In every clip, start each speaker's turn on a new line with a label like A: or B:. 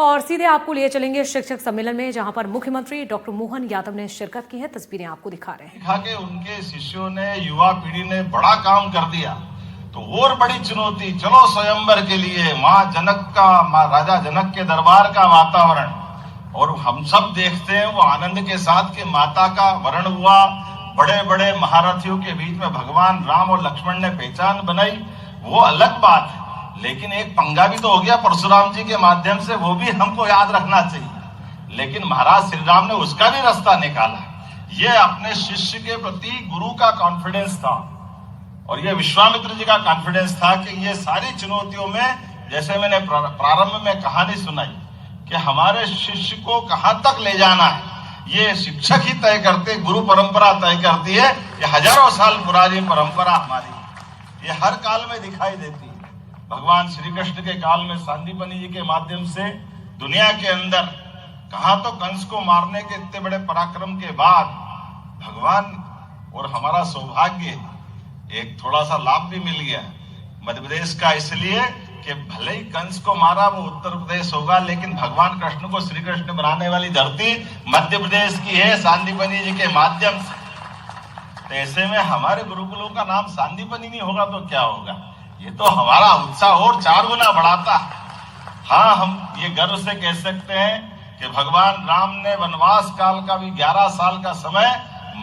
A: और सीधे आपको लिए चलेंगे शिक्षक सम्मेलन में, जहां पर मुख्यमंत्री डॉक्टर मोहन यादव ने शिरकत की है। तस्वीरें आपको दिखा रहे हैं।
B: दिखा के उनके शिष्यों ने, युवा पीढ़ी ने बड़ा काम कर दिया, तो और बड़ी चुनौती, चलो स्वयंवर के लिए माँ राजा जनक के दरबार का वातावरण, और हम सब देखते हैं वो आनंद के साथ कि माता का वरण हुआ, बड़े बड़े महारथियों के बीच में भगवान राम और लक्ष्मण ने पहचान बनाई, वो अलग बात है। लेकिन एक पंगा भी तो हो गया परशुराम जी के माध्यम से, वो भी हमको याद रखना चाहिए। लेकिन महाराज श्री राम ने उसका भी रास्ता निकाला। ये अपने शिष्य के प्रति गुरु का कॉन्फिडेंस था, और ये विश्वामित्र जी का कॉन्फिडेंस था कि ये सारी चुनौतियों में, जैसे मैंने प्रारंभ में कहानी सुनाई कि हमारे शिष्य को कहां तक ले जाना है, ये शिक्षक ही तय करते, गुरु परंपरा तय करती है। ये हजारों साल पुरानी परंपरा हमारी, ये हर काल में दिखाई देती है। भगवान श्री कृष्ण के काल में सांदीपनि जी के माध्यम से दुनिया के अंदर कहां तो कंस को मारने के इतने बड़े पराक्रम के बाद भगवान, और हमारा सौभाग्य एक थोड़ा सा लाभ भी मिल गया मध्य प्रदेश का, इसलिए कि भले ही कंस को मारा वो उत्तर प्रदेश होगा, लेकिन भगवान कृष्ण को श्री कृष्ण बनाने वाली धरती मध्य प्रदेश की है, सांदीपनि जी के माध्यम से। तो ऐसे में हमारे गुरुकुलों का नाम सांदीपनि नहीं होगा तो क्या होगा? ये तो हमारा उत्साह और 4 गुना बढ़ाता है। हाँ, हम ये गर्व से कह सकते हैं कि भगवान राम ने वनवास काल का भी 11 साल का समय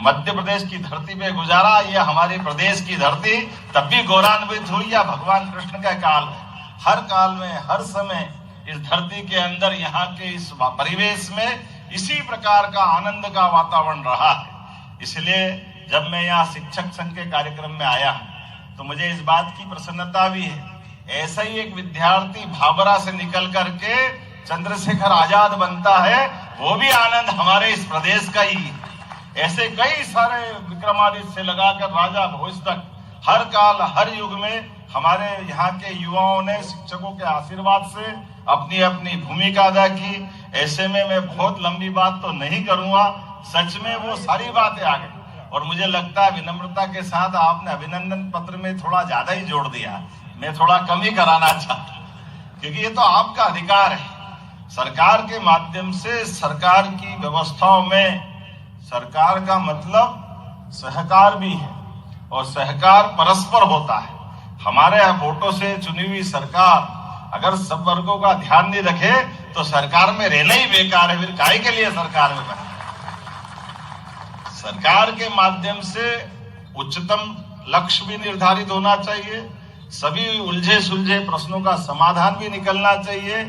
B: मध्य प्रदेश की धरती पे गुजारा। ये हमारे प्रदेश की धरती तब भी गौरवान्वित हुई, या भगवान कृष्ण का काल। हर काल में, हर समय इस धरती के अंदर, यहाँ के इस परिवेश में इसी प्रकार का आनंद का वातावरण रहा है। इसलिए जब मैं यहाँ शिक्षक संघ के कार्यक्रम में आया तो मुझे इस बात की प्रसन्नता भी है। ऐसा ही एक विद्यार्थी भाबरा से निकल करके चंद्रशेखर आजाद बनता है, वो भी आनंद हमारे इस प्रदेश का ही है। ऐसे कई सारे विक्रमादित्य से लगाकर राजा भोज तक, हर काल हर युग में हमारे यहाँ के युवाओं ने शिक्षकों के आशीर्वाद से अपनी अपनी भूमिका अदा की। ऐसे में मैं बहुत लंबी बात तो नहीं करूंगा, सच में वो सारी बातें आ गई। और मुझे लगता है विनम्रता के साथ आपने अभिनंदन पत्र में थोड़ा ज्यादा ही जोड़ दिया, मैं थोड़ा कम ही कराना चाहता, क्योंकि ये तो आपका अधिकार है। सरकार के माध्यम से, सरकार की व्यवस्थाओं में, सरकार का मतलब सहकार भी है, और सहकार परस्पर होता है। हमारे वोटों से चुनी हुई सरकार अगर सब वर्गों का ध्यान नहीं रखे तो सरकार में रहना ही बेकार है। फिर काहे के लिए सरकार में बने? सरकार के माध्यम से उच्चतम लक्ष्य भी निर्धारित होना चाहिए, सभी उलझे सुलझे प्रश्नों का समाधान भी निकलना चाहिए,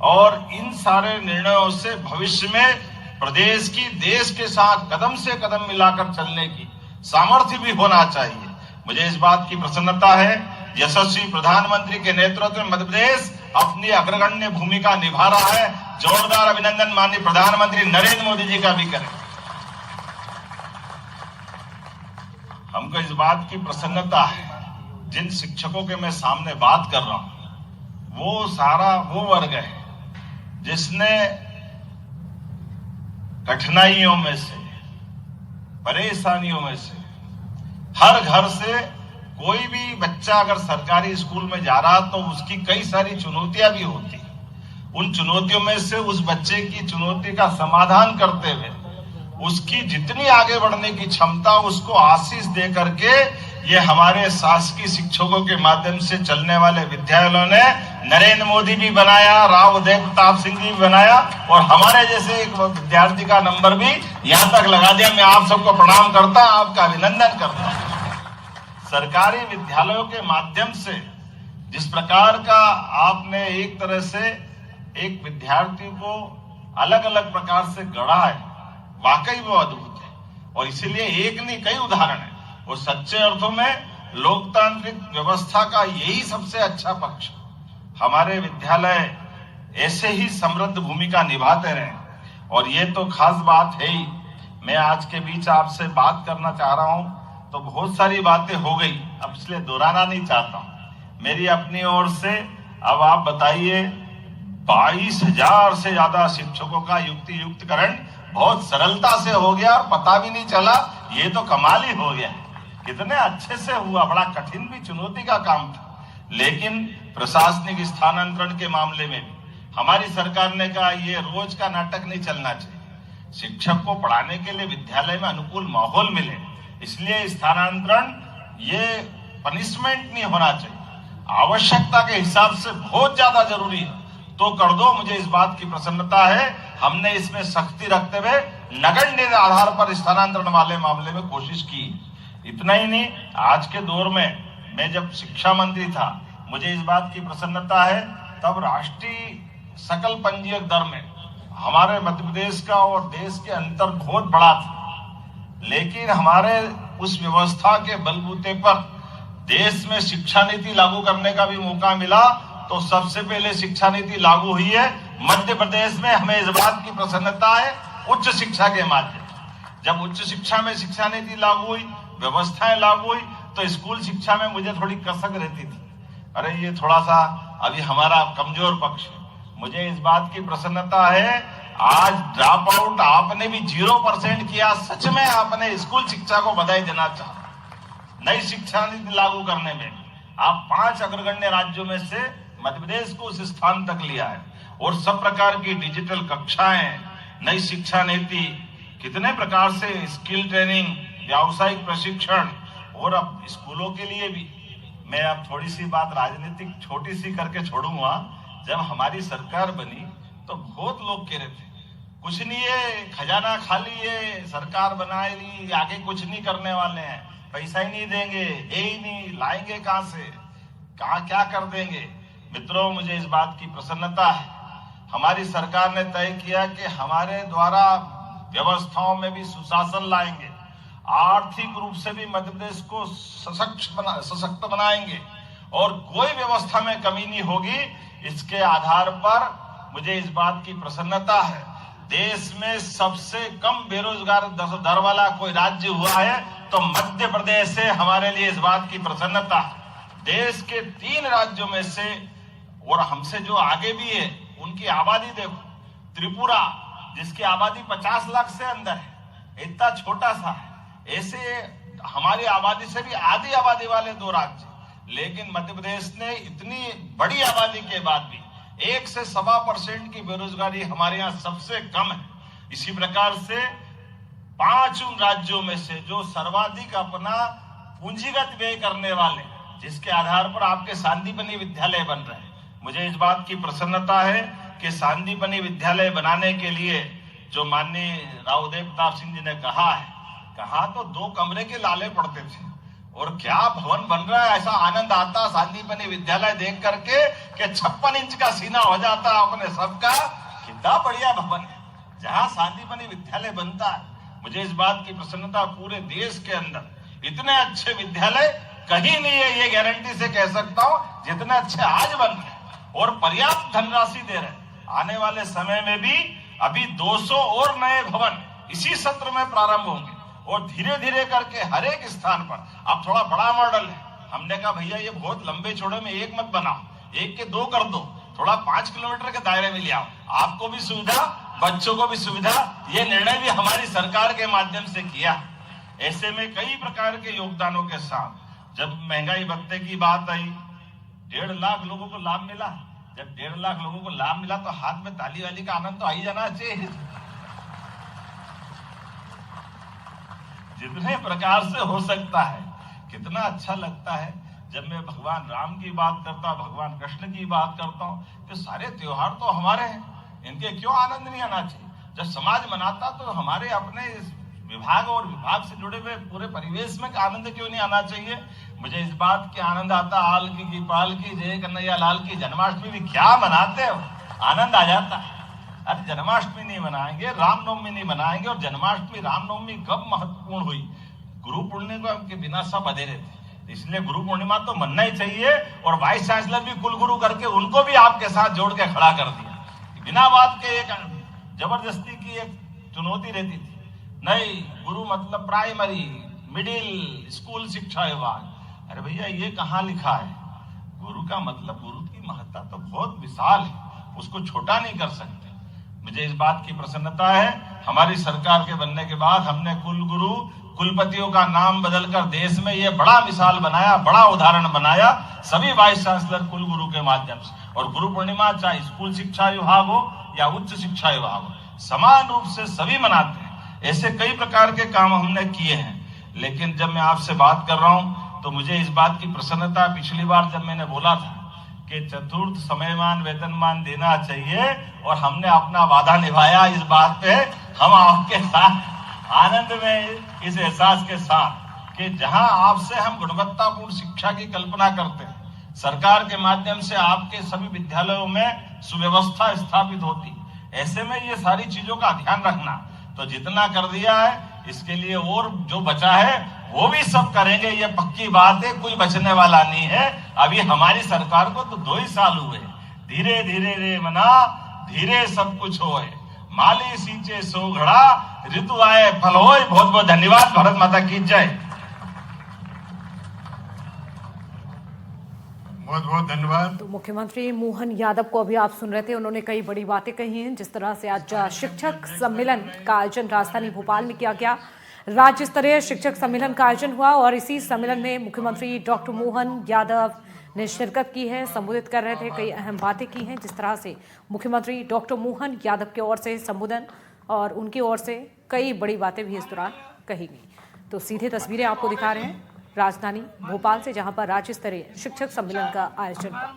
B: और इन सारे निर्णयों से भविष्य में प्रदेश की, देश के साथ कदम से कदम मिलाकर चलने की सामर्थ्य भी होना चाहिए। मुझे इस बात की प्रसन्नता है, यशस्वी प्रधानमंत्री के नेतृत्व में मध्य प्रदेश अपनी अग्रगण्य भूमिका निभा रहा है। जोरदार अभिनंदन माननीय प्रधानमंत्री नरेंद्र मोदी जी का भी करें। हमको इस बात की प्रसन्नता है, जिन शिक्षकों के मैं सामने बात कर रहा हूं, वो सारा वो वर्ग है जिसने कठिनाइयों में से, परेशानियों में से, हर घर से कोई भी बच्चा अगर सरकारी स्कूल में जा रहा तो उसकी कई सारी चुनौतियां भी होती। उन चुनौतियों में से उस बच्चे की चुनौती का समाधान करते हुए उसकी जितनी आगे बढ़ने की क्षमता, उसको आशीष दे करके ये हमारे शासकीय शिक्षकों के माध्यम से चलने वाले विद्यालयों ने नरेंद्र मोदी भी बनाया, राव उदय प्रताप सिंह जी भी बनाया, और हमारे जैसे एक विद्यार्थी का नंबर भी यहाँ तक लगा दिया। मैं आप सबको प्रणाम करता हूं, आपका अभिनंदन करता हूं। सरकारी विद्यालयों के माध्यम से जिस प्रकार का आपने एक तरह से एक विद्यार्थी को अलग अलग प्रकार से गढ़ा है, वाकई वो अद्भुत है। और इसीलिए एक नहीं, कई उदाहरण है। वो सच्चे अर्थों में लोकतांत्रिक व्यवस्था का यही सबसे अच्छा पक्ष। हमारे विद्यालय ऐसे ही समृद्ध भूमिका निभाते रहे, और ये तो खास बात है ही। मैं आज के बीच आपसे बात करना चाह रहा हूं तो बहुत सारी बातें हो गई, अब इसलिए दोहराना नहीं चाहता हूं। मेरी अपनी ओर से अब आप बताइए, 22,000 से ज्यादा शिक्षकों का युक्तियुक्तकरण बहुत सरलता से हो गया और पता भी नहीं चला। ये तो कमाल ही हो गया, कितने अच्छे से हुआ। बड़ा कठिन भी, चुनौती का काम था, लेकिन प्रशासनिक स्थानांतरण के मामले में भी हमारी सरकार ने कहा ये रोज का नाटक नहीं चलना चाहिए, शिक्षक को पढ़ाने के लिए विद्यालय में अनुकूल माहौल मिले, इसलिए स्थानांतरण ये पनिशमेंट नहीं होना चाहिए, आवश्यकता के हिसाब से बहुत ज्यादा जरूरी है तो कर दो। मुझे इस बात की प्रसन्नता है, हमने इसमें सख्ती रखते हुए नगण्य आधार पर स्थानांतरण वाले मामले में कोशिश की। इतना ही नहीं, आज के दौर में मैं जब शिक्षा मंत्री था, मुझे इस बात की प्रसन्नता है, तब राष्ट्रीय सकल पंजीयक दर में हमारे मध्य प्रदेश का और देश के अंतर बहुत बड़ा था, लेकिन हमारे उस व्यवस्था के बलबूते पर देश में शिक्षा नीति लागू करने का भी मौका मिला। तो सबसे पहले शिक्षा नीति लागू हुई है मध्य प्रदेश में। हमें इस बात की प्रसन्नता है उच्च शिक्षा के माध्यम से। जब उच्च शिक्षा में शिक्षा नीति लागू हुई, व्यवस्थाएं लागू हुई, तो स्कूल शिक्षा में मुझे थोड़ी कसक रहती थी, अरे ये थोड़ा सा अभी हमारा कमजोर पक्ष है। मुझे इस बात की प्रसन्नता है, आज ड्रॉप आउट आपने भी 0% किया। सच में आपने स्कूल शिक्षा को बधाई देना चाहता। नई शिक्षा नीति लागू करने में आप 5 अग्रगण्य राज्यों में से मध्य प्रदेश को उस स्थान तक लिया है, और सब प्रकार की डिजिटल कक्षाएं, नई शिक्षा नीति, कितने प्रकार से स्किल ट्रेनिंग, व्यावसायिक प्रशिक्षण, और अब स्कूलों के लिए भी। मैं अब थोड़ी सी बात राजनीतिक छोटी सी करके छोड़ूंगा। जब हमारी सरकार बनी तो बहुत लोग कह रहे थे कुछ नहीं है, खजाना खाली है, सरकार बनाए ली, आगे कुछ नहीं करने वाले हैं, पैसा ही नहीं देंगे, है ही नहीं, लाएंगे कहां से, कहां क्या कर देंगे। मित्रों, मुझे इस बात की प्रसन्नता है, हमारी सरकार ने तय किया कि हमारे द्वारा व्यवस्थाओं में भी सुशासन लाएंगे, आर्थिक रूप से भी मध्य प्रदेश को सशक्त बनाएंगे, और कोई व्यवस्था में कमी नहीं होगी। इसके आधार पर मुझे इस बात की प्रसन्नता है, देश में सबसे कम बेरोजगार दर वाला कोई राज्य हुआ है तो मध्य प्रदेश से। हमारे लिए इस बात की प्रसन्नता है। देश के 3 राज्यों में से, और हमसे जो आगे भी है, उनकी आबादी देखो। त्रिपुरा, जिसकी आबादी 50 लाख से अंदर है, इतना छोटा सा है। ऐसे हमारी आबादी से भी आधी आबादी वाले 2 राज्य, लेकिन मध्य प्रदेश ने इतनी बड़ी आबादी के बाद भी 1 से 1.25% की बेरोजगारी हमारे यहाँ सबसे कम है। इसी प्रकार से 5 उन राज्यों में से जो सर्वाधिक अपना पूंजीगत व्यय करने वाले, जिसके आधार पर आपके सांदीपनि विद्यालय बन रहे हैं। मुझे इस बात की प्रसन्नता है कि सांदीपनि विद्यालय बनाने के लिए जो माननीय रावदेव प्रताप सिंह जी ने कहा है, कहा तो 2 कमरे के लाले पड़ते थे, और क्या भवन बन रहा है। ऐसा आनंद आता सांदीपनि विद्यालय देख करके कि 56 इंच का सीना हो जाता अपने सबका। कितना बढ़िया भवन है जहां सांदीपनि विद्यालय बनता है। मुझे इस बात की प्रसन्नता, पूरे देश के अंदर इतने अच्छे विद्यालय कहीं नहीं है, ये गारंटी से कह सकता हूं, जितने अच्छे आज बन रहे, और पर्याप्त धनराशि दे रहे। आने वाले समय में भी अभी 200 और नए भवन इसी सत्र में प्रारंभ होंगे, और धीरे धीरे करके हर एक स्थान पर। अब थोड़ा बड़ा मॉडल है, हमने कहा भैया ये बहुत लंबे चौड़े में एक मत बनाओ, 1 के 2 कर दो, थोड़ा 5 किलोमीटर के दायरे में ले आओ, आपको भी सुविधा, बच्चों को भी सुविधा। ये निर्णय भी हमारी सरकार के माध्यम से किया। ऐसे में कई प्रकार के योगदानों के साथ जब महंगाई भत्ते की बात आई, 1.5 लाख लोगों को लाभ मिला। जब 1.5 लाख लोगों को लाभ मिला तो हाथ में ताली वाली का आनंद तो आ ही जाना चाहिए। जितने प्रकार से हो सकता है, कितना अच्छा लगता है जब मैं भगवान राम की बात करता हूं, भगवान कृष्ण की बात करता हूं, तो सारे त्योहार तो हमारे हैं, इनके क्यों आनंद नहीं आना चाहिए। जब समाज मनाता तो हमारे अपने विभाग और विभाग से जुड़े हुए पूरे परिवेश में आनंद क्यों नहीं आना चाहिए। मुझे इस बात की आनंद आता, आल की पाल की, जय कन्हैया लाल की। जन्माष्टमी भी क्या मनाते हो, आनंद आ जाता है। अरे जन्माष्टमी नहीं मनाएंगे, रामनवमी नहीं मनाएंगे। और जन्माष्टमी रामनवमी कब महत्वपूर्ण हुई, गुरु पूर्णिमा के बिना सब अधेरे थे, इसलिए गुरु पूर्णिमा तो मनना ही चाहिए। और वाइस चांसलर भी कुलगुरु करके उनको भी आपके साथ जोड़ के खड़ा कर दिया। बिना बात के एक जबरदस्ती की एक चुनौती रहती थी, नहीं गुरु मतलब प्राइमरी मिडिल स्कूल शिक्षा विभाग। अरे भैया ये कहाँ लिखा है, गुरु का मतलब, गुरु की महत्ता तो बहुत विशाल है, उसको छोटा नहीं कर सकते। मुझे इस बात की प्रसन्नता है, हमारी सरकार के बनने के बाद हमने कुल गुरु कुलपतियों का नाम बदलकर देश में ये बड़ा मिसाल बनाया, बड़ा उदाहरण बनाया सभी वाइस चांसलर कुलगुरु के माध्यम से। और गुरु पूर्णिमा चाहे स्कूल शिक्षा विभाग हो या उच्च शिक्षा विभाग हो, समान रूप से सभी मनाते हैं। ऐसे कई प्रकार के काम हमने किए हैं। लेकिन जब मैं आपसे बात कर रहा हूं तो मुझे इस बात की प्रसन्नता, पिछली बार जब मैंने बोला था कि चतुर्थ समयमान वेतनमान देना चाहिए और हमने अपना वादा निभाया, इस बात पे हम आपके साथ आनंद में, इस एहसास के साथ कि जहां आपसे हम गुणवत्तापूर्ण शिक्षा की कल्पना करते हैं, सरकार के माध्यम से आपके सभी विद्यालयों में सुव्यवस्था स्थापित होती, ऐसे में ये सारी चीजों का ध्यान रखना, तो जितना कर दिया है इसके लिए और जो बचा है वो भी सब करेंगे, ये पक्की बात है, कोई बचने वाला नहीं है। अभी हमारी सरकार को तो 2 ही साल हुए, धीरे धीरे रे मना धीरे सब कुछ होए, माली सींचे सो घड़ा ऋतु आए फल होए। बहुत बहुत धन्यवाद। भारत माता की जय।
C: बहुत बहुत धन्यवाद।
A: तो मुख्यमंत्री मोहन यादव को अभी आप सुन रहे थे, उन्होंने कई बड़ी बातें कही हैं। जिस तरह से आज शिक्षक सम्मेलन का आयोजन राजधानी भोपाल में किया गया, राज्य स्तरीय शिक्षक सम्मेलन का आयोजन हुआ और इसी सम्मेलन में मुख्यमंत्री डॉक्टर मोहन यादव ने शिरकत की है, संबोधित कर रहे थे, कई अहम बातें की हैं। जिस तरह से मुख्यमंत्री डॉक्टर मोहन यादव की ओर से संबोधन और उनकी ओर से कई बड़ी बातें भी इस दौरान कही गई। तो सीधे तस्वीरें आपको दिखा रहे हैं राजधानी भोपाल से, जहां पर राज्य स्तरीय शिक्षक सम्मेलन का आयोजन हुआ।